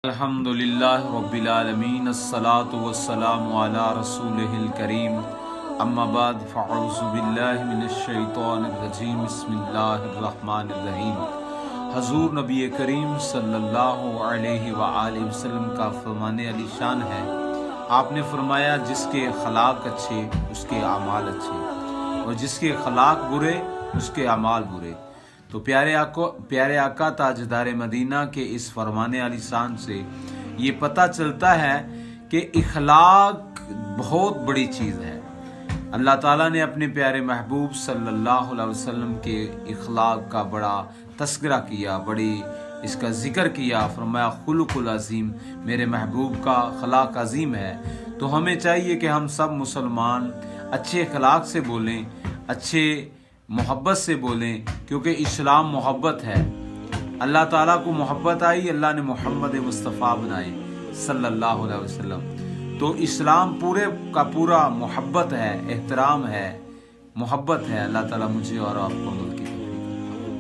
الحمدللہ رب العالمین الصلاة والسلام علی رسولہ الکریم اما بعد فاعوذ باللہ من الشیطان الرجیم بسم اللہ الرحمن الرحیم۔ حضور نبی کریم صلی اللہ علیہ وآلہ وسلم کا فرمان علی شان ہے، آپ نے فرمایا جس کے اخلاق اچھے اس کے اعمال اچھے، اور جس کے اخلاق برے اس کے اعمال برے۔ تو پیارے آقا تاجدار مدینہ کے اس فرمان علی شان سے یہ پتہ چلتا ہے کہ اخلاق بہت بڑی چیز ہے۔ اللہ تعالیٰ نے اپنے پیارے محبوب صلی اللہ علیہ وسلم کے اخلاق کا بڑا تذکرہ کیا، بڑی اس کا ذکر کیا، فرمایا خلق العظیم، میرے محبوب کا اخلاق عظیم ہے۔ تو ہمیں چاہیے کہ ہم سب مسلمان اچھے اخلاق سے بولیں، اچھے محبت سے بولیں، کیونکہ اسلام محبت ہے۔ اللہ تعالیٰ کو محبت آئی، اللہ نے محمد مصطفیٰ بنائے صلی اللہ علیہ وسلم۔ تو اسلام پورے کا پورا محبت ہے، احترام ہے، محبت ہے۔ اللہ تعالیٰ مجھے اور آپ کو عمل کی